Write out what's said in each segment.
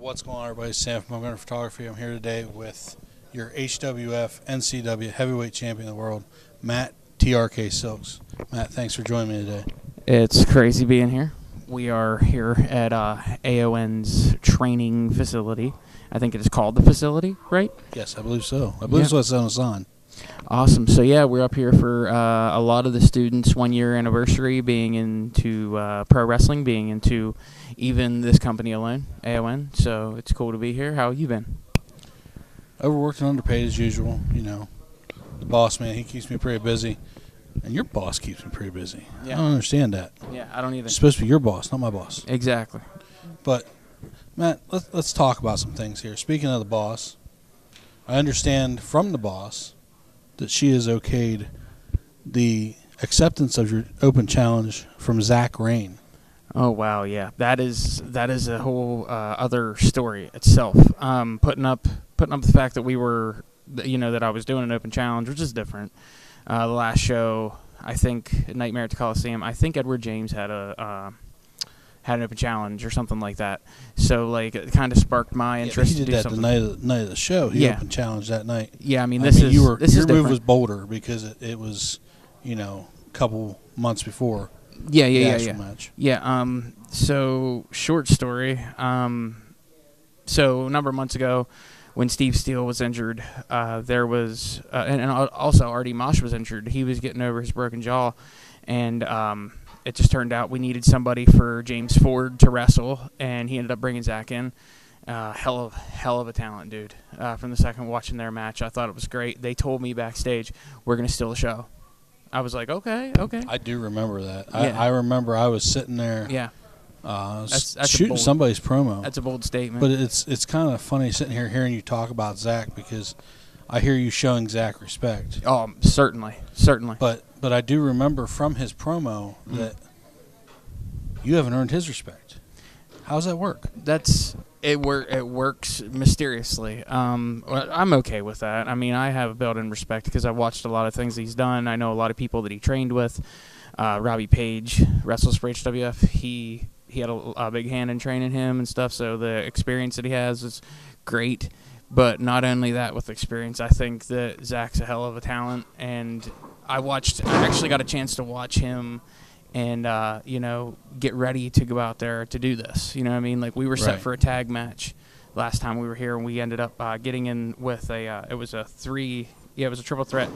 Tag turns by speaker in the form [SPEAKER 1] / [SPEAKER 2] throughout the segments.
[SPEAKER 1] What's going on, everybody? Sam from Montgomery Photography. I'm here today with your HWF NCW heavyweight champion of the world, Matt TRK Silks. Matt, thanks for joining me today.
[SPEAKER 2] It's crazy being here. We are here at AON's training facility. I think it is called the facility, right?
[SPEAKER 1] Yes, I believe so. I believe so. It's on the sign.
[SPEAKER 2] Awesome. So, yeah, we're up here for a lot of the students' one-year anniversary, being into pro wrestling, being into even this company alone, AON. So it's cool to be here. How have you been?
[SPEAKER 1] Overworked and underpaid as usual. You know, the boss man, he keeps me pretty busy. And your boss keeps me pretty busy.
[SPEAKER 2] Yeah.
[SPEAKER 1] I don't understand that.
[SPEAKER 2] Yeah, I don't either.
[SPEAKER 1] It's supposed to be your boss, not my boss.
[SPEAKER 2] Exactly.
[SPEAKER 1] But, Matt, let's talk about some things here. Speaking of the boss, I understand from the boss that she has okayed the acceptance of your open challenge from Zach Rain.
[SPEAKER 2] Oh wow, yeah, that is a whole other story itself. Putting up the fact that we were, that I was doing an open challenge, which is different. The last show, I think Nightmare at the Coliseum, I think Edward James had an open challenge or something like that. So like it kind of sparked my interest.
[SPEAKER 1] He did that the night of the show. He open challenged that night.
[SPEAKER 2] Yeah, I mean
[SPEAKER 1] your move was bolder because it was, a couple months before.
[SPEAKER 2] Yeah.
[SPEAKER 1] Match.
[SPEAKER 2] Yeah. So short story. So a number of months ago, when Steve Steele was injured, there was and also Artie Mosh was injured. He was getting over his broken jaw, and it just turned out we needed somebody for James Ford to wrestle, and he ended up bringing Zach in. Hell of a talent, dude. From the second watching their match, I thought it was great. They told me backstage, we're going to steal the show. I was like, okay.
[SPEAKER 1] I do remember that.
[SPEAKER 2] Yeah.
[SPEAKER 1] I remember I was sitting there
[SPEAKER 2] that's
[SPEAKER 1] shooting somebody's promo.
[SPEAKER 2] That's a bold statement.
[SPEAKER 1] But it's kind of funny sitting here hearing you talk about Zach because I hear you showing Zach respect.
[SPEAKER 2] Oh, certainly.
[SPEAKER 1] But I do remember from his promo that you haven't earned his respect. How does that work?
[SPEAKER 2] It works mysteriously. I'm okay with that. I mean, I have built-in respect because I've watched a lot of things he's done. I know a lot of people that he trained with. Robbie Page wrestles for HWF. He had a big hand in training him and stuff, so the experience that he has is great. But not only that, with experience, I think that Zach's a hell of a talent, and I actually got a chance to watch him and, get ready to go out there to do this. You know what I mean? Like, we were set for a tag match last time we were here, and we ended up getting in with it was a triple threat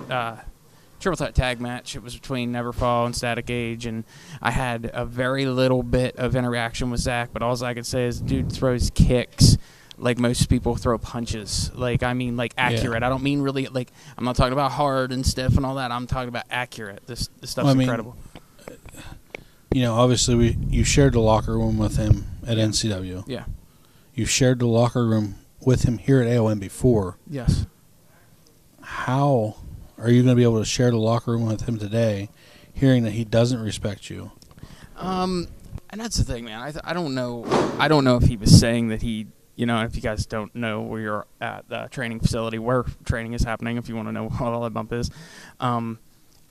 [SPEAKER 2] tag match. It was between Neverfall and Static Age, and I had a very little bit of interaction with Zach, but all I could say is dude throws kicks like most people throw punches. Like, I mean, like, accurate. Yeah. I don't mean really, like, I'm not talking about hard and stiff and all that. I'm talking about accurate. This stuff's incredible.
[SPEAKER 1] Obviously, you shared the locker room with him at NCW.
[SPEAKER 2] Yeah.
[SPEAKER 1] You shared the locker room with him here at AON before.
[SPEAKER 2] Yes.
[SPEAKER 1] How are you going to be able to share the locker room with him today, hearing that he doesn't respect you?
[SPEAKER 2] And that's the thing, man. I don't know. I don't know if he was saying that he. If you guys don't know where you're at the training facility, where training is happening, if you want to know what all that bump is,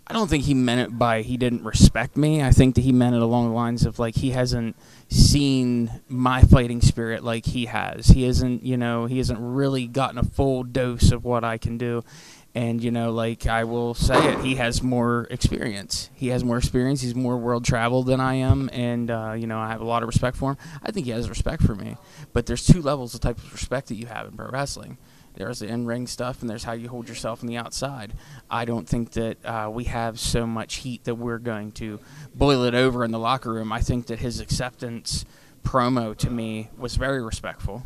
[SPEAKER 2] I don't think he meant it by he didn't respect me. I think that he meant it along the lines of, like, he hasn't seen my fighting spirit like he has. He hasn't really gotten a full dose of what I can do. And, like I will say it, he has more experience. He's more world-traveled than I am, and, I have a lot of respect for him. I think he has respect for me. But there's two levels of type of respect that you have in pro wrestling. There's the in-ring stuff, and there's how you hold yourself on the outside. I don't think that we have so much heat that we're going to boil it over in the locker room. I think that his acceptance promo to me was very respectful.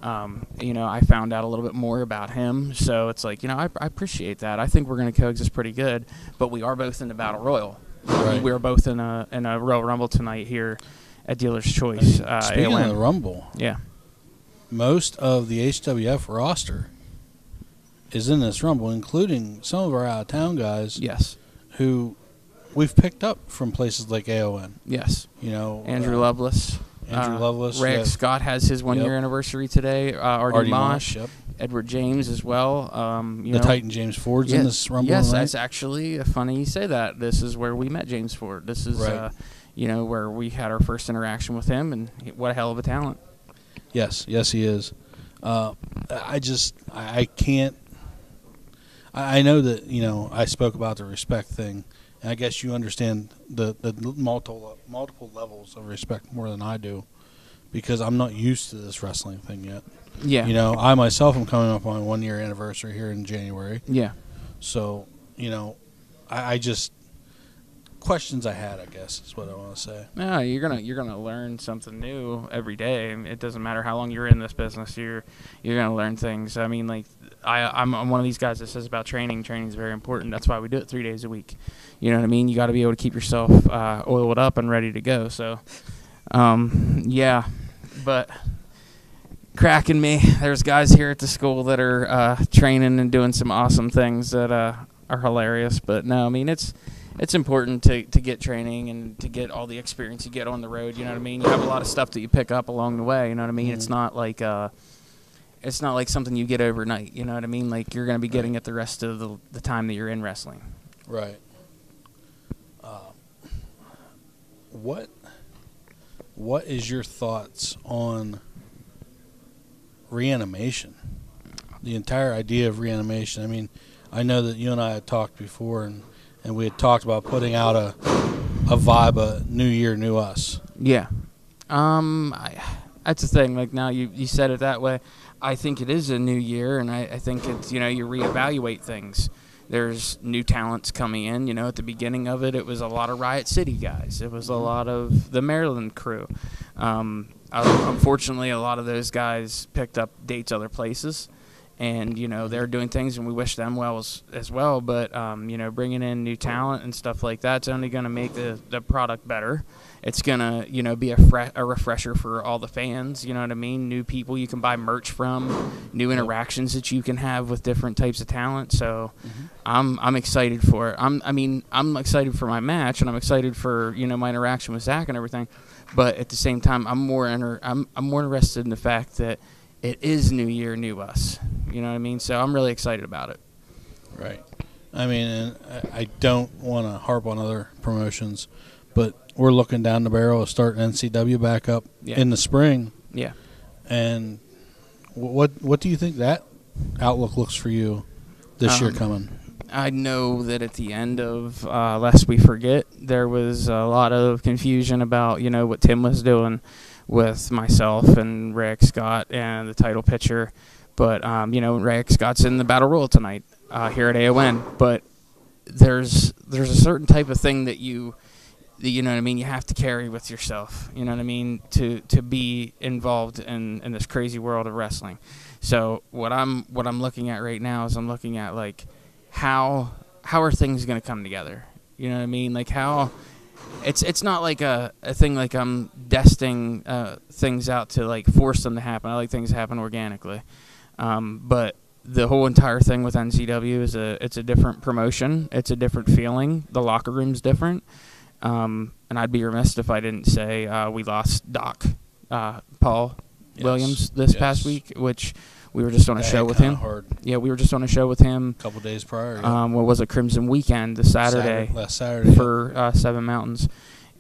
[SPEAKER 2] I found out a little bit more about him, so it's like, I appreciate that. I think we're going to coexist pretty good, but we are both in the Battle Royal.
[SPEAKER 1] Right.
[SPEAKER 2] We are both in a Royal Rumble tonight here at Dealer's Choice.
[SPEAKER 1] Speaking of the Rumble,
[SPEAKER 2] yeah,
[SPEAKER 1] most of the HWF roster is in this Rumble, including some of our out-of-town guys.
[SPEAKER 2] Yes,
[SPEAKER 1] who we've picked up from places like AON.
[SPEAKER 2] Yes, Andrew Lovelace. Ray Scott has his one-year anniversary today. Artie Mosh, Edward James as well.
[SPEAKER 1] The Titan James Ford's in this Rumble.
[SPEAKER 2] Yes,
[SPEAKER 1] tonight.
[SPEAKER 2] That's actually funny you say that. This is where we met James Ford. This is where we had our first interaction with him, and what a hell of a talent.
[SPEAKER 1] Yes, he is. I can't. I know that I spoke about the respect thing, and I guess you understand the multiple levels of respect more than I do, because I'm not used to this wrestling thing yet.
[SPEAKER 2] Yeah.
[SPEAKER 1] I myself am coming up on a 1 year anniversary here in January.
[SPEAKER 2] Yeah.
[SPEAKER 1] So I just questions I had, I guess, is what I want to say.
[SPEAKER 2] No, you're gonna learn something new every day. It doesn't matter how long you're in this business. You're gonna learn things. I mean, like I'm one of these guys that says about training. Training is very important. That's why we do it 3 days a week. You know what I mean? You got to be able to keep yourself oiled up and ready to go. So, yeah, but cracking me. There's guys here at the school that are training and doing some awesome things that are hilarious. But no, I mean it's important to get training and to get all the experience you get on the road. You know what I mean? You have a lot of stuff that you pick up along the way. You know what I mean? Mm-hmm. It's not like something you get overnight. You know what I mean? Like you're going to be getting it the rest of the time that you're in wrestling.
[SPEAKER 1] Right. What is your thoughts on reanimation? The entire idea of reanimation. I mean, I know that you and I had talked before, and we had talked about putting out a vibe, a New Year, New Us.
[SPEAKER 2] Yeah. That's the thing. Like now you said it that way. I think it is a new year, and I think it's, you reevaluate things. There's new talents coming in. At the beginning of it was a lot of Riot City guys. It was a lot of the Maryland crew. Unfortunately, a lot of those guys picked up dates other places. And, they're doing things, and we wish them well as well. But, bringing in new talent and stuff like that's only going to make the product better. It's going to, be a refresher for all the fans, you know what I mean? New people you can buy merch from, new interactions that you can have with different types of talent. So I'm excited for it. I'm excited for my match, and I'm excited for, my interaction with Zach and everything. But at the same time, I'm more interested in the fact that it is New Year, New Us. You know what I mean? So I'm really excited about it.
[SPEAKER 1] Right. I mean, and I don't want to harp on other promotions, but we're looking down the barrel of starting NCW back up in the spring.
[SPEAKER 2] Yeah.
[SPEAKER 1] And what do you think that outlook looks for you this year coming?
[SPEAKER 2] I know that at the end of Lest We Forget, there was a lot of confusion about, what Tim was doing with myself and Rick Scott and the title picture. But, Rick Scott's in the Battle Royal tonight here at AON. But there's a certain type of thing that you know what I mean, you have to carry with yourself, you know what I mean, to be involved in this crazy world of wrestling. So what I'm looking at right now is I'm looking at, like, how are things going to come together? You know what I mean? Like, how it's not like a thing like I'm destining things out to, like, force them to happen. I like things to happen organically. But the whole entire thing with NCW is it's a different promotion. It's a different feeling. The locker room's different. And I'd be remiss if I didn't say we lost Doc Paul Williams this past week, which we were just on a show with him.
[SPEAKER 1] Hard.
[SPEAKER 2] Yeah, we were just on a show with him
[SPEAKER 1] a couple days prior. Yeah.
[SPEAKER 2] What was it, Crimson Weekend, last Saturday for Seven Mountains,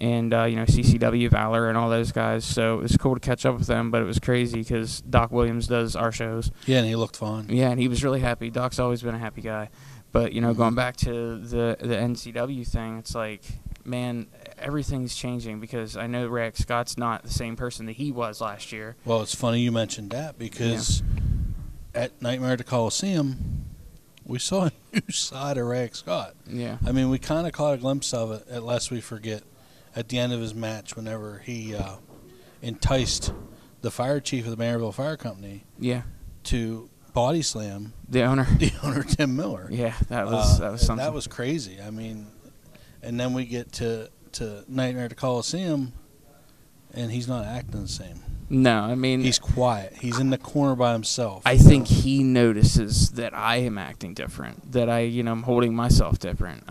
[SPEAKER 2] and CCW, Valor, and all those guys. So it was cool to catch up with them, but it was crazy because Doc Williams does our shows.
[SPEAKER 1] Yeah, and he looked fine.
[SPEAKER 2] Yeah, and he was really happy. Doc's always been a happy guy. But, going back to the NCW thing, it's like, man, everything's changing because I know Rick Scott's not the same person that he was last year.
[SPEAKER 1] Well, it's funny you mentioned that because at Nightmare at the Coliseum, we saw a new side of Rick Scott.
[SPEAKER 2] Yeah.
[SPEAKER 1] I mean, we kind of caught a glimpse of it, at Lest We Forget, at the end of his match whenever he enticed the fire chief of the Maryville Fire Company to body slam
[SPEAKER 2] the owner
[SPEAKER 1] Tim Miller.
[SPEAKER 2] Yeah, that was something.
[SPEAKER 1] That was crazy. I mean, and then we get to Nightmare at the Coliseum, and he's not acting the same.
[SPEAKER 2] No, I mean,
[SPEAKER 1] he's quiet. He's in the corner by himself.
[SPEAKER 2] I think he notices that I am acting different, that I'm holding myself different.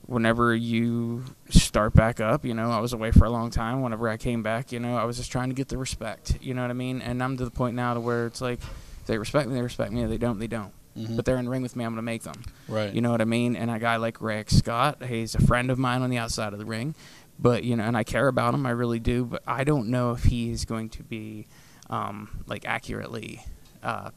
[SPEAKER 2] Whenever you start back up, I was away for a long time. Whenever I came back, I was just trying to get the respect, you know what I mean? And I'm to the point now to where it's like, if they respect me, they respect me. If they don't, they don't. Mm-hmm. But they're in the ring with me, I'm going to make them.
[SPEAKER 1] Right.
[SPEAKER 2] You know what I mean? And a guy like Rick Scott, he's a friend of mine on the outside of the ring. But, and I care about him, I really do. But I don't know if he is going to be like accurately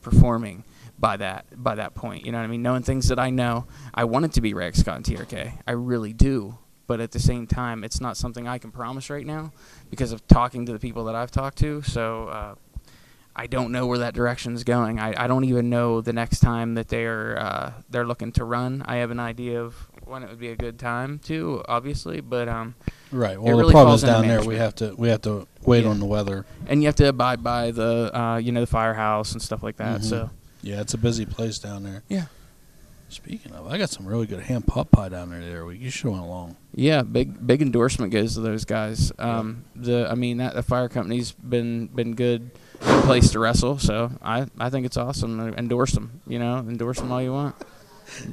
[SPEAKER 2] performing by that point. You know what I mean? Knowing things that I know, I want it to be Rex Scott and TRK. I really do. But at the same time, it's not something I can promise right now because of talking to the people that I've talked to. So I don't know where that direction is going. I don't even know the next time that they're looking to run. I have an idea of when it would be a good time too, obviously, but
[SPEAKER 1] right. Well,
[SPEAKER 2] really
[SPEAKER 1] the problem is
[SPEAKER 2] falls into
[SPEAKER 1] down there.
[SPEAKER 2] management.
[SPEAKER 1] We have to wait
[SPEAKER 2] Yeah.
[SPEAKER 1] on the weather.
[SPEAKER 2] And you have to abide by the the firehouse and stuff like that.
[SPEAKER 1] Mhm.
[SPEAKER 2] So
[SPEAKER 1] Yeah, it's a busy place down there.
[SPEAKER 2] yeah.
[SPEAKER 1] Speaking of, I got some really good ham pot pie down there the other week. You should have went along.
[SPEAKER 2] Yeah, big endorsement goes to those guys. The fire company's been good place to wrestle, so I think it's awesome. Endorse them, endorse them all you want.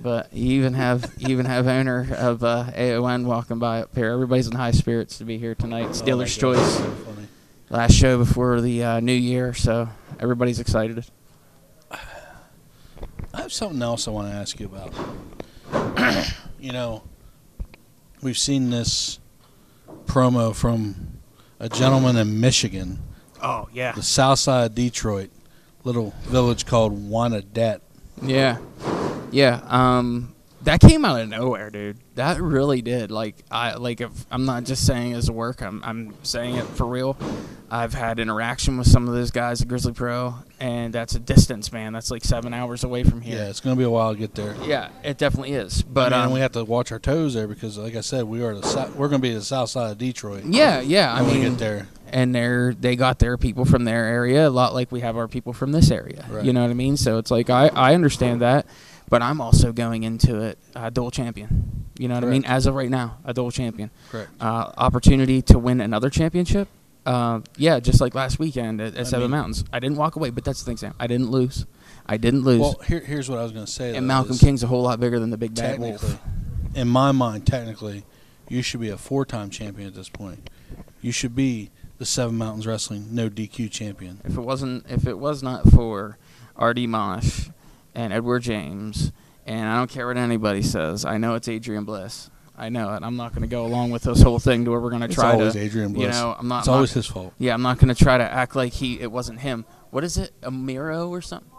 [SPEAKER 2] But you even have owner of AON walking by up here. Everybody's in high spirits to be here tonight. Steelers
[SPEAKER 1] Oh my God,
[SPEAKER 2] Choice,
[SPEAKER 1] so funny.
[SPEAKER 2] last show before the new year, so everybody's excited.
[SPEAKER 1] I have something else I want to ask you about. We've seen this promo from a gentleman in Michigan,
[SPEAKER 2] Oh yeah,
[SPEAKER 1] the south side of Detroit, little village called Wyandotte.
[SPEAKER 2] yeah. That came out of nowhere, dude. That really did. If I'm not just saying it as a work, I'm saying it for real. I've had interaction with some of those guys at Grizzly Pro, and that's a distance, man. That's like 7 hours away from here.
[SPEAKER 1] Yeah, it's going to be a while to get there.
[SPEAKER 2] Yeah, it definitely is. But
[SPEAKER 1] I mean, we have to watch our toes there because, like I said, we're going to be the south side of Detroit.
[SPEAKER 2] yeah. I
[SPEAKER 1] When we
[SPEAKER 2] mean,
[SPEAKER 1] get there.
[SPEAKER 2] and they got their people from their area a lot like we have our people from this area.
[SPEAKER 1] Right.
[SPEAKER 2] You know what I mean? So it's like I understand that, but I'm also going into it dual champion. You know what I mean?
[SPEAKER 1] Correct.
[SPEAKER 2] As of right now, a dual champion.
[SPEAKER 1] Correct.
[SPEAKER 2] Opportunity to win another championship. Just like last weekend at Seven Mountains. I didn't walk away, but that's the thing, Sam. I didn't lose.
[SPEAKER 1] Well, here's what I was going to say.
[SPEAKER 2] And Malcolm King's a whole lot bigger than the Big Bad
[SPEAKER 1] Technically,
[SPEAKER 2] Wolf.
[SPEAKER 1] in my mind, technically, you should be a 4-time champion at this point. You should be the Seven Mountains Wrestling No DQ champion.
[SPEAKER 2] If it was not for R.D. Mosh and Edward James, and I don't care what anybody says, I know it's Adrian Bliss. I know it. I'm not going to go along with this whole thing to where we're going to try to.
[SPEAKER 1] It's always Adrian Bliss.
[SPEAKER 2] I'm not.
[SPEAKER 1] It's always his fault.
[SPEAKER 2] Yeah, I'm not going to try to act like it wasn't him. What is it? Amaro or something?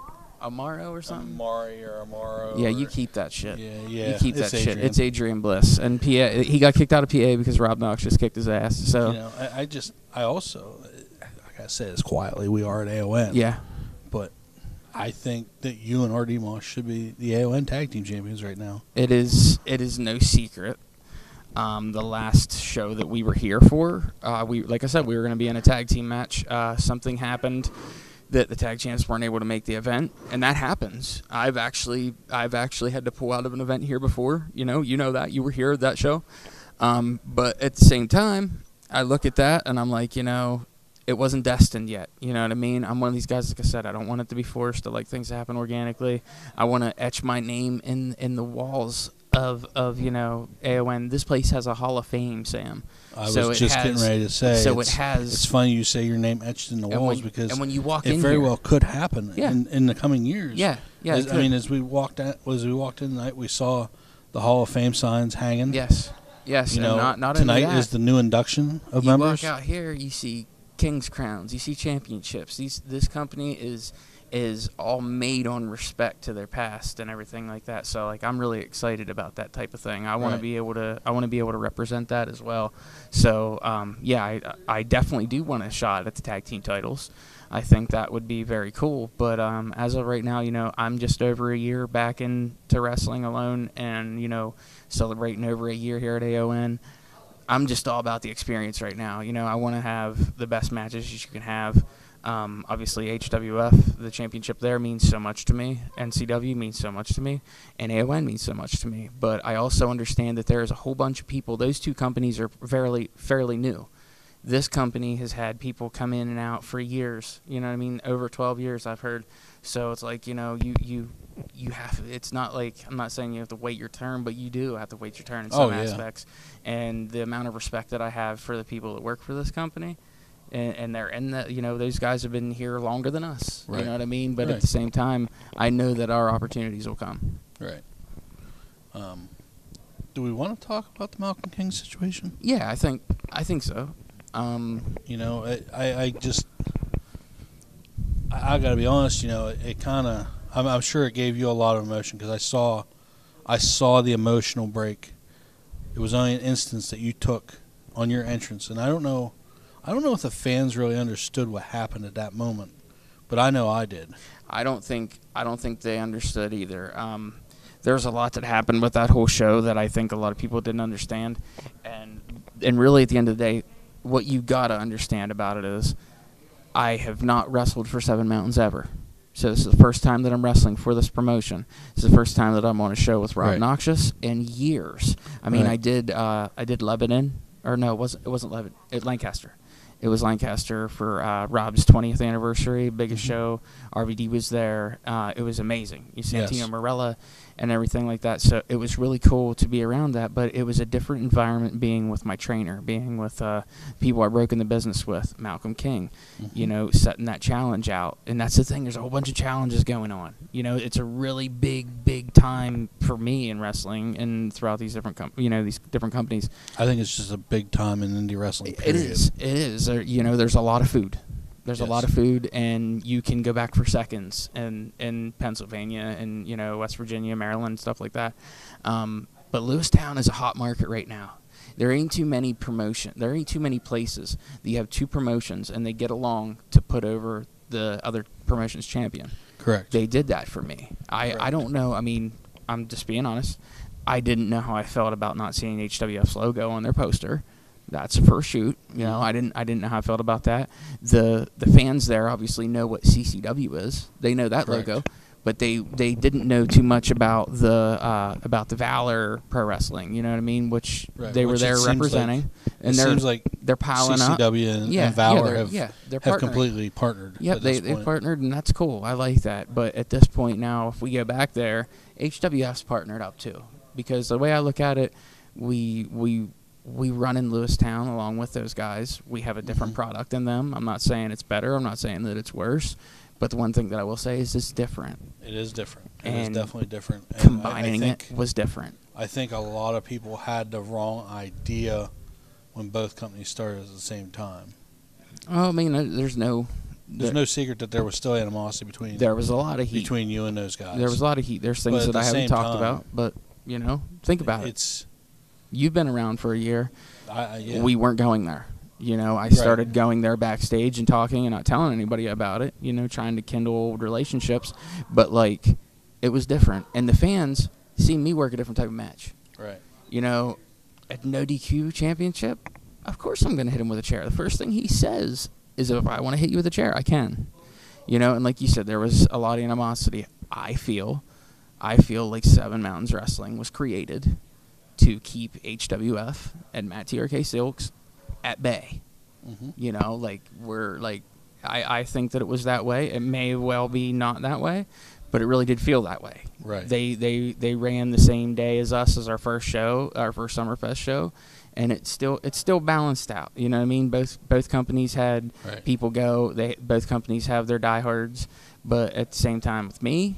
[SPEAKER 2] Amaro or something?
[SPEAKER 1] Amari or Amaro.
[SPEAKER 2] Yeah, you keep that shit.
[SPEAKER 1] Yeah.
[SPEAKER 2] You keep that
[SPEAKER 1] it's
[SPEAKER 2] shit.
[SPEAKER 1] Adrian.
[SPEAKER 2] It's Adrian Bliss. And PA, he got kicked out of PA because Rob Knox just kicked his ass. So
[SPEAKER 1] I also, like I said, as quietly, we are at AON.
[SPEAKER 2] yeah.
[SPEAKER 1] But I think that you and RD Moss should be the AON tag team champions right now.
[SPEAKER 2] It is no secret. The last show that we were here for, like I said, we were going to be in a tag team match. Something happened that the tag champs weren't able to make the event, and that happens. I've actually had to pull out of an event here before. You know that you were here at that show. But at the same time, I look at that and I'm like, it wasn't destined yet. You know what I mean? I'm one of these guys, like I said, I don't want it to be forced to like things to happen organically. I want to etch my name in the walls of AON. This place has a Hall of Fame, Sam.
[SPEAKER 1] I was just getting ready to say.
[SPEAKER 2] So it has.
[SPEAKER 1] It's funny you say your name etched in the walls because
[SPEAKER 2] when you walk
[SPEAKER 1] it
[SPEAKER 2] in
[SPEAKER 1] very
[SPEAKER 2] here,
[SPEAKER 1] well could happen
[SPEAKER 2] Yeah.
[SPEAKER 1] in the coming years.
[SPEAKER 2] Yeah.
[SPEAKER 1] As we walked in tonight, we saw the Hall of Fame signs hanging.
[SPEAKER 2] Yes. Not
[SPEAKER 1] tonight
[SPEAKER 2] only that,
[SPEAKER 1] is the new induction of
[SPEAKER 2] you
[SPEAKER 1] members.
[SPEAKER 2] walk out here, you see King's Crowns, you see championships. This company is all made on respect to their past and everything like that. So like I'm really excited about that type of thing. I want to be able to represent that as well. So I definitely do want a shot at the tag team titles. I think that would be very cool. But as of right now, I'm just over a year back into wrestling alone, and celebrating over a year here at AON. I'm just all about the experience right now. I want to have the best matches you can have. Obviously, HWF, the championship there, means so much to me. NCW means so much to me. And AON means so much to me. But I also understand that there is a whole bunch of people. Those two companies are fairly new. This company has had people come in and out for years. You know what I mean? Over 12 years, I've heard. So it's like, you have. It's not like, I'm not saying you have to wait your turn, but you do have to wait your turn in some aspects. And the amount of respect that I have for the people that work for this company, and they're in that, those guys have been here longer than us.
[SPEAKER 1] Right.
[SPEAKER 2] You know what I mean? But at the same time, I know that our opportunities will come.
[SPEAKER 1] Right. Do we want to talk about the Malcolm King situation?
[SPEAKER 2] Yeah, I think so.
[SPEAKER 1] I just I got to be honest. It kind of. I'm sure it gave you a lot of emotion because I saw the emotional break. It was only an instance that you took on your entrance, and I don't know if the fans really understood what happened at that moment, but I know I did.
[SPEAKER 2] I don't think they understood either. There's a lot that happened with that whole show that I think a lot of people didn't understand, and really at the end of the day, what you gotta understand about it is, I have not wrestled for Seven Mountains ever. So this is the first time that I'm wrestling for this promotion. This is the first time that I'm on a show with Rob
[SPEAKER 1] Right.
[SPEAKER 2] Noxious in years. I mean,
[SPEAKER 1] Right.
[SPEAKER 2] I did Lebanon, or no, it wasn't Lebanon. Lancaster. It was Lancaster for Rob's 20th anniversary, biggest show. RVD was there. It was amazing. You see
[SPEAKER 1] Yes.
[SPEAKER 2] Santino Morella and everything like that. So it was really cool to be around that, but it was a different environment being with my trainer, being with people I broke in the business with, Malcolm King, setting that challenge out. And that's the thing. There's a whole bunch of challenges going on. It's a really big time for me in wrestling and throughout these different these different companies.
[SPEAKER 1] I think it's just a big time in indie wrestling.
[SPEAKER 2] It is. There's a lot of food. There's a
[SPEAKER 1] Yes.
[SPEAKER 2] lot of food, and you can go back for seconds in Pennsylvania and West Virginia, Maryland, stuff like that. But Lewistown is a hot market right now. There ain't too many There ain't too many places that you have two promotions and they get along to put over the other promotion's champion.
[SPEAKER 1] Correct.
[SPEAKER 2] They did that for me. I don't know. I mean, I'm just being honest. I didn't know how I felt about not seeing HWF's logo on their poster. That's the first shoot. I didn't know how I felt about that. The fans there obviously know what CCW is. They know that
[SPEAKER 1] Correct.
[SPEAKER 2] logo, but they didn't know too much about the Valor Pro Wrestling. You know what I mean? Which
[SPEAKER 1] Right.
[SPEAKER 2] they were
[SPEAKER 1] Which
[SPEAKER 2] there
[SPEAKER 1] it seems
[SPEAKER 2] representing, and
[SPEAKER 1] it
[SPEAKER 2] they're
[SPEAKER 1] seems like
[SPEAKER 2] they're piling up.
[SPEAKER 1] CCW and Valor
[SPEAKER 2] they're
[SPEAKER 1] have
[SPEAKER 2] partnering.
[SPEAKER 1] completely partnered.
[SPEAKER 2] Yep,
[SPEAKER 1] at this
[SPEAKER 2] they
[SPEAKER 1] point.
[SPEAKER 2] partnered, and that's cool. I like that. But at this point now, if we go back there, HWF's partnered up too. Because the way I look at it, we run in Lewistown along with those guys. We have a different product than them. I'm not saying it's better. I'm not saying that it's worse. But the one thing that I will say is it's different.
[SPEAKER 1] It is different. It
[SPEAKER 2] And
[SPEAKER 1] is definitely different. And
[SPEAKER 2] Combining
[SPEAKER 1] I think,
[SPEAKER 2] it was different.
[SPEAKER 1] I think a lot of people had the wrong idea when both companies started at the same time.
[SPEAKER 2] Oh, I mean, there's no
[SPEAKER 1] secret that there was still animosity between
[SPEAKER 2] there was a lot of heat.
[SPEAKER 1] between you and those guys.
[SPEAKER 2] There was a lot of heat. There's
[SPEAKER 1] But
[SPEAKER 2] things
[SPEAKER 1] at
[SPEAKER 2] that I
[SPEAKER 1] the
[SPEAKER 2] haven't
[SPEAKER 1] same
[SPEAKER 2] talked
[SPEAKER 1] time,
[SPEAKER 2] about, but think about it.
[SPEAKER 1] It's
[SPEAKER 2] You've been around for a year.
[SPEAKER 1] yeah.
[SPEAKER 2] We weren't going there. I started going there backstage and talking and not telling anybody about it, trying to kindle old relationships. But, it was different. And the fans see me work a different type of match.
[SPEAKER 1] right.
[SPEAKER 2] At No DQ Championship, of course I'm going to hit him with a chair. The first thing he says is, if I want to hit you with a chair, I can. And like you said, there was a lot of animosity. I feel like Seven Mountains Wrestling was created to keep HWF and Matt TRK Silks at bay.
[SPEAKER 1] Mm-hmm.
[SPEAKER 2] I think that it was that way. It may well be not that way, but it really did feel that way.
[SPEAKER 1] Right.
[SPEAKER 2] They ran the same day as us as our first show, our first Summerfest show, and it's still balanced out. You know what I mean? Both companies had
[SPEAKER 1] Right.
[SPEAKER 2] people go. Both companies have their diehards, but at the same time with me,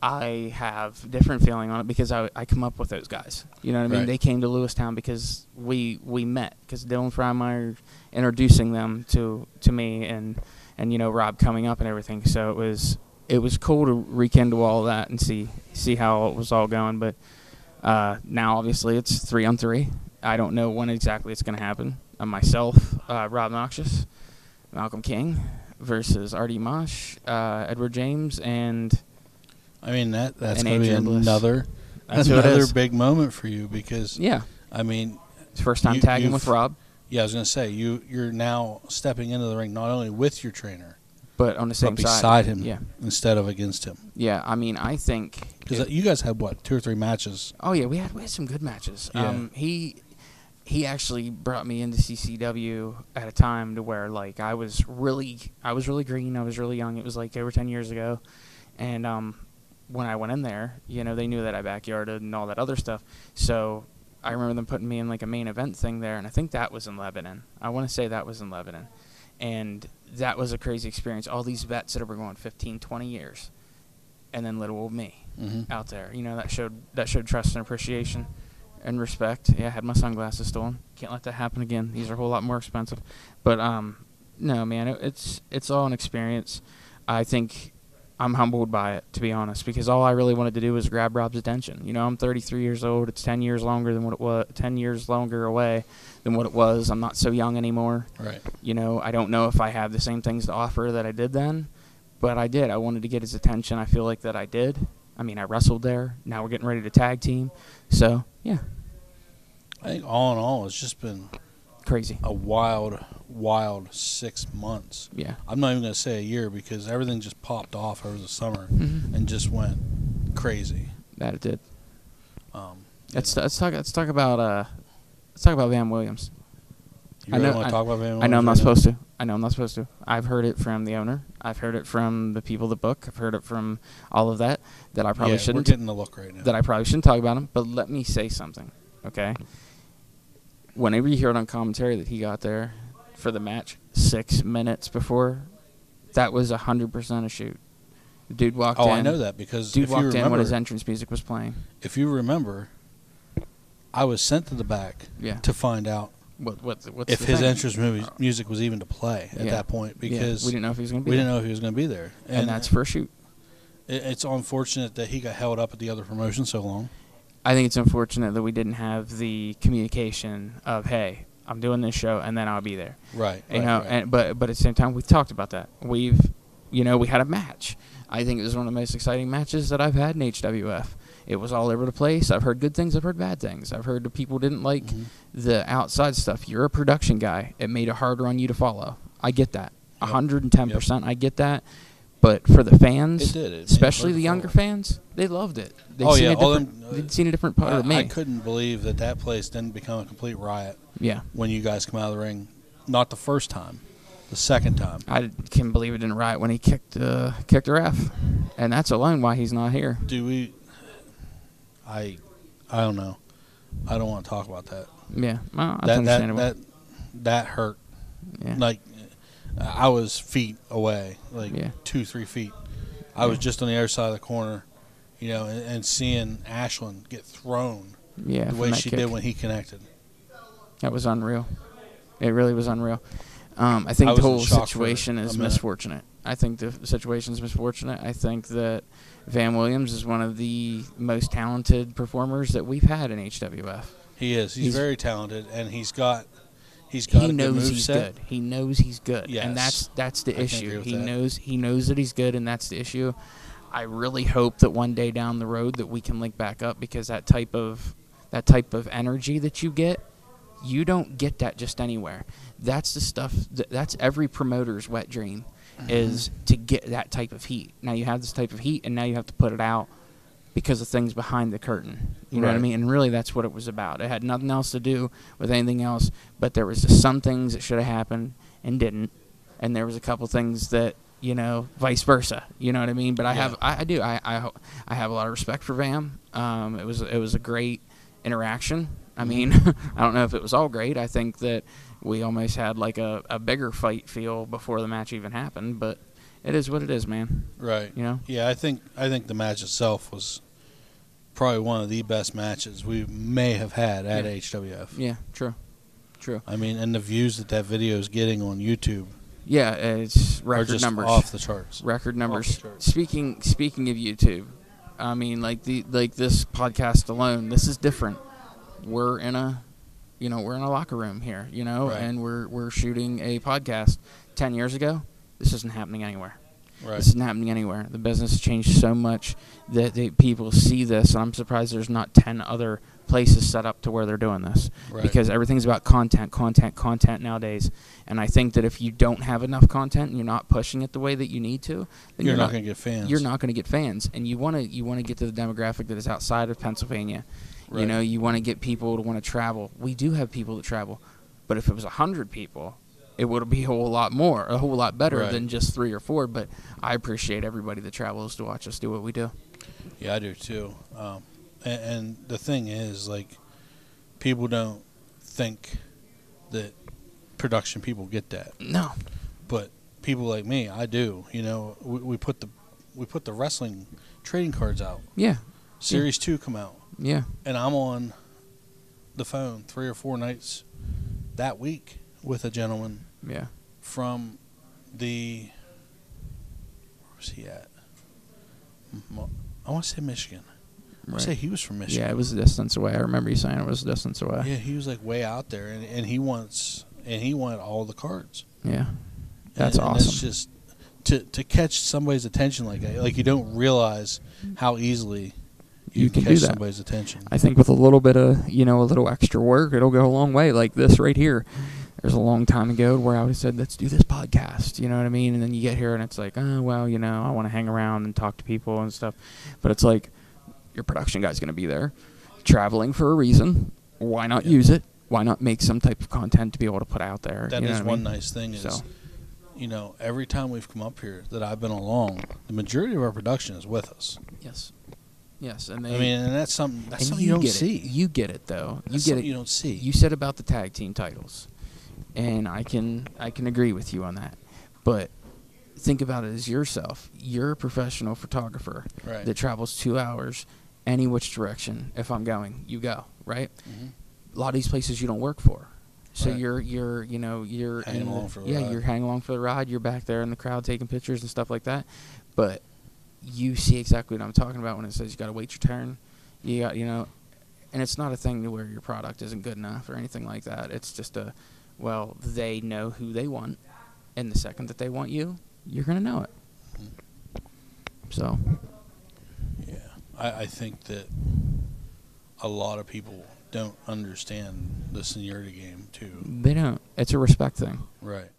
[SPEAKER 2] I have a different feeling on it because I come up with those guys. You know what I mean?
[SPEAKER 1] Right.
[SPEAKER 2] They came to Lewistown because we met, because Dylan Freimeyer introducing them to me and Rob coming up and everything. So it was cool to rekindle all that and see how it was all going. But now obviously it's 3-on-3. I don't know when exactly it's going to happen. Myself, Rob Noxious, Malcolm King versus R.D. Mosh, Edward James, and
[SPEAKER 1] I mean that's
[SPEAKER 2] And
[SPEAKER 1] going to be
[SPEAKER 2] Adrian Bliss.
[SPEAKER 1] another
[SPEAKER 2] That's what it
[SPEAKER 1] another
[SPEAKER 2] is.
[SPEAKER 1] big moment for you because
[SPEAKER 2] yeah,
[SPEAKER 1] I mean
[SPEAKER 2] it's first time tagging with Rob,
[SPEAKER 1] Yeah, I was going to say you're now stepping into the ring not only with your trainer
[SPEAKER 2] but on the same
[SPEAKER 1] but
[SPEAKER 2] side.
[SPEAKER 1] beside him
[SPEAKER 2] Yeah,
[SPEAKER 1] instead of against him.
[SPEAKER 2] yeah. I mean, I think
[SPEAKER 1] Because you guys had what 2 or 3 matches.
[SPEAKER 2] Oh yeah, we had some good matches.
[SPEAKER 1] Yeah.
[SPEAKER 2] He actually brought me into CCW at a time to where I was really green. I was really young. It was over 10 years ago, and when I went in there, they knew that I backyarded and all that other stuff. So I remember them putting me in a main event thing there, and I think that was in Lebanon. I want to say that was in Lebanon, and that was a crazy experience. All these vets that were going 15, 20 years, and then little old me
[SPEAKER 1] Mm-hmm.
[SPEAKER 2] out there. That showed trust and appreciation and respect. Yeah, I had my sunglasses stolen. Can't let that happen again. These are a whole lot more expensive. But no, man, it's all an experience. I think I'm humbled by it, to be honest, because all I really wanted to do was grab Rob's attention. You know, I'm 33 years old. It's 10 years longer than what it was. 10 years longer away than what it was. I'm not so young anymore.
[SPEAKER 1] Right.
[SPEAKER 2] You know, I don't know if I have the same things to offer that I did then, but I did. I wanted to get his attention. I feel like that I did. I mean, I wrestled there. Now we're getting ready to tag team. So, yeah.
[SPEAKER 1] I think all in all, it's just been
[SPEAKER 2] Crazy.
[SPEAKER 1] a wild 6 months.
[SPEAKER 2] Yeah.
[SPEAKER 1] I'm not even going to say a year because everything just popped off over the summer
[SPEAKER 2] Mhm.
[SPEAKER 1] and just went crazy.
[SPEAKER 2] That it did. Let's
[SPEAKER 1] know.
[SPEAKER 2] talk about Van Williams.
[SPEAKER 1] You really want to talk about Van
[SPEAKER 2] I know I'm not
[SPEAKER 1] Williams
[SPEAKER 2] supposed to. I know I'm not supposed to. I've heard it from the owner. I've heard it from the people that book. I've heard it from all of that. That I probably
[SPEAKER 1] Yeah,
[SPEAKER 2] shouldn't.
[SPEAKER 1] we're getting the look right now.
[SPEAKER 2] That I probably shouldn't talk about him. But let me say something, okay? Whenever you hear it on commentary that he got there for the match 6 minutes before, that was 100% a shoot. The dude walked in.
[SPEAKER 1] Oh, I know that because
[SPEAKER 2] Dude
[SPEAKER 1] if you
[SPEAKER 2] walked in
[SPEAKER 1] remember,
[SPEAKER 2] when his entrance music was playing.
[SPEAKER 1] if you remember, I was sent to the back
[SPEAKER 2] Yeah.
[SPEAKER 1] to find out
[SPEAKER 2] What's
[SPEAKER 1] if
[SPEAKER 2] the
[SPEAKER 1] his
[SPEAKER 2] thing?
[SPEAKER 1] entrance music was even to play at
[SPEAKER 2] Yeah.
[SPEAKER 1] that point
[SPEAKER 2] Yeah,
[SPEAKER 1] because
[SPEAKER 2] we didn't know if he was going to be
[SPEAKER 1] we
[SPEAKER 2] there.
[SPEAKER 1] didn't know if he was going to be there.
[SPEAKER 2] And that's for a shoot.
[SPEAKER 1] It's unfortunate that he got held up at the other promotion so long.
[SPEAKER 2] I think it's unfortunate that we didn't have the communication of, hey, I'm doing this show and then I'll be there.
[SPEAKER 1] Right.
[SPEAKER 2] You know,
[SPEAKER 1] right.
[SPEAKER 2] and but at the same time, we've talked about that. We had a match. I think it was one of the most exciting matches that I've had in HWF. It was all over the place. I've heard good things. I've heard bad things. I've heard that people didn't like the outside stuff. You're a production guy. It made it harder on you to follow. I get that. 110%. I get that. But for the fans,
[SPEAKER 1] It did. It made it
[SPEAKER 2] especially
[SPEAKER 1] hard
[SPEAKER 2] the
[SPEAKER 1] to
[SPEAKER 2] younger
[SPEAKER 1] follow.
[SPEAKER 2] fans, they loved it. They'd
[SPEAKER 1] Oh,
[SPEAKER 2] seen
[SPEAKER 1] yeah,
[SPEAKER 2] a
[SPEAKER 1] all
[SPEAKER 2] different,
[SPEAKER 1] them,
[SPEAKER 2] they'd seen a different part of me.
[SPEAKER 1] I couldn't believe that place didn't become a complete riot
[SPEAKER 2] Yeah.
[SPEAKER 1] when you guys come out of the ring. Not the first time, the second time.
[SPEAKER 2] I can't believe it didn't riot when he kicked the ref. And that's alone why he's not here.
[SPEAKER 1] Do we? I don't know. I don't want to talk about that.
[SPEAKER 2] Yeah. Well, that's understandable.
[SPEAKER 1] That hurt.
[SPEAKER 2] Yeah.
[SPEAKER 1] Like I was feet away, like
[SPEAKER 2] Yeah.
[SPEAKER 1] 2-3 feet. I was just on the other side of the corner, and seeing Ashlyn get thrown
[SPEAKER 2] Yeah,
[SPEAKER 1] the
[SPEAKER 2] from
[SPEAKER 1] way
[SPEAKER 2] that
[SPEAKER 1] she
[SPEAKER 2] kick.
[SPEAKER 1] did when he connected.
[SPEAKER 2] That was unreal. It really was unreal. I think
[SPEAKER 1] I
[SPEAKER 2] the
[SPEAKER 1] was in
[SPEAKER 2] whole
[SPEAKER 1] shock
[SPEAKER 2] situation
[SPEAKER 1] for a
[SPEAKER 2] is
[SPEAKER 1] minute.
[SPEAKER 2] misfortunate. I think the situation is misfortunate. I think that Van Williams is one of the most talented performers that we've had in HWF.
[SPEAKER 1] He is. He's very talented, and he's got
[SPEAKER 2] He
[SPEAKER 1] a good
[SPEAKER 2] knows he's
[SPEAKER 1] moveset.
[SPEAKER 2] good. He knows he's good,
[SPEAKER 1] Yes.
[SPEAKER 2] and that's the
[SPEAKER 1] I can agree
[SPEAKER 2] issue.
[SPEAKER 1] with
[SPEAKER 2] He
[SPEAKER 1] that.
[SPEAKER 2] knows that he's good, and that's the issue. I really hope that one day down the road that we can link back up, because that type of energy that you get, you don't get that just anywhere. That's the stuff that's every promoter's wet dream, is to get that type of heat. Now you have this type of heat, and now you have to put it out because of things behind the curtain. You know what I
[SPEAKER 1] Right.
[SPEAKER 2] mean? And really, that's what it was about. It had nothing else to do with anything else, but there was just some things that should have happened and didn't, and there was a couple things that, vice versa. You know what I mean? But I have a lot of respect for Vam. It was a great interaction. I mean, I don't know if it was all great. I think that we almost had like a bigger fight feel before the match even happened, but it is what it is, man.
[SPEAKER 1] Right. Yeah, I think the match itself was probably one of the best matches we may have had at
[SPEAKER 2] Yeah.
[SPEAKER 1] HWF.
[SPEAKER 2] Yeah, true.
[SPEAKER 1] I mean, and the views that video is getting on YouTube
[SPEAKER 2] Yeah, it's
[SPEAKER 1] are
[SPEAKER 2] record
[SPEAKER 1] just
[SPEAKER 2] numbers.
[SPEAKER 1] off the charts.
[SPEAKER 2] Record numbers.
[SPEAKER 1] Off the charts.
[SPEAKER 2] Speaking of YouTube, I mean, like this podcast alone, this is different. We're in a locker room here,
[SPEAKER 1] Right.
[SPEAKER 2] and we're shooting a podcast. 10 years ago, this isn't happening anywhere.
[SPEAKER 1] Right.
[SPEAKER 2] This isn't happening anywhere. The business has changed so much that people see this, and I'm surprised there's not 10 other places set up to where they're doing this.
[SPEAKER 1] Right.
[SPEAKER 2] Because everything's about content nowadays. And I think that if you don't have enough content and you're not pushing it the way that you need to, then
[SPEAKER 1] You're not going to get fans.
[SPEAKER 2] You're not going to get fans, and you want to get to the demographic that is outside of Pennsylvania.
[SPEAKER 1] Right.
[SPEAKER 2] You want to get people to want to travel. We do have people that travel, but if it was 100 people, it would be a whole lot better
[SPEAKER 1] Right.
[SPEAKER 2] than just 3 or 4. But I appreciate everybody that travels to watch us do what we do.
[SPEAKER 1] Yeah, I do too. And the thing is, like, people don't think that production people get that,
[SPEAKER 2] No,
[SPEAKER 1] but people like me, I do. We put the wrestling trading cards out.
[SPEAKER 2] yeah,
[SPEAKER 1] Series 2 come out,
[SPEAKER 2] yeah,
[SPEAKER 1] and I'm on the phone 3 or 4 nights that week with a gentleman
[SPEAKER 2] yeah,
[SPEAKER 1] from the was he at? I want to say Michigan. I want
[SPEAKER 2] Right.
[SPEAKER 1] to say he was from Michigan.
[SPEAKER 2] Yeah, it was a distance away. I remember you saying it was a distance away.
[SPEAKER 1] Yeah, he was like way out there, and he wanted all the cards.
[SPEAKER 2] Yeah. That's
[SPEAKER 1] and
[SPEAKER 2] awesome.
[SPEAKER 1] It's just to catch somebody's attention like that. Like, you don't realize how easily you
[SPEAKER 2] can
[SPEAKER 1] catch
[SPEAKER 2] do that.
[SPEAKER 1] somebody's attention.
[SPEAKER 2] I think with a little bit of, a little extra work, it'll go a long way. Like this right here. There's a long time ago where I would have said, let's do this podcast. You know what I mean? And then you get here and it's like, oh, well, I want to hang around and talk to people and stuff. But it's like, your production guy's going to be there, traveling for a reason. Why not use it? Why not make some type of content to be able to put out there?
[SPEAKER 1] That
[SPEAKER 2] you know
[SPEAKER 1] is
[SPEAKER 2] what I
[SPEAKER 1] one
[SPEAKER 2] mean?
[SPEAKER 1] nice thing is,
[SPEAKER 2] So.
[SPEAKER 1] Every time we've come up here that I've been along, the majority of our production is with us.
[SPEAKER 2] Yes. Yes. And
[SPEAKER 1] And that's something
[SPEAKER 2] and
[SPEAKER 1] you don't
[SPEAKER 2] get
[SPEAKER 1] see.
[SPEAKER 2] It. You get it, though.
[SPEAKER 1] That's
[SPEAKER 2] You get
[SPEAKER 1] something
[SPEAKER 2] it.
[SPEAKER 1] you don't see.
[SPEAKER 2] You said about the tag team titles, and I can agree with you on that. But think about it as yourself. You're a professional photographer
[SPEAKER 1] Right.
[SPEAKER 2] that travels 2 hours any which direction. If I'm going, you go, right?
[SPEAKER 1] Mm-hmm.
[SPEAKER 2] A lot of these places you don't work for. So
[SPEAKER 1] Right.
[SPEAKER 2] you're
[SPEAKER 1] Hanging along for the ride.
[SPEAKER 2] you're hanging along for the ride. You're back there in the crowd taking pictures and stuff like that. But you see exactly what I'm talking about when it says you got to wait your turn. You got, and it's not a thing to where your product isn't good enough or anything like that. It's just they know who they want, and the second that they want you, you're gonna know it. So.
[SPEAKER 1] Yeah, I think that a lot of people don't understand the seniority game too.
[SPEAKER 2] They don't. It's a respect thing.
[SPEAKER 1] Right.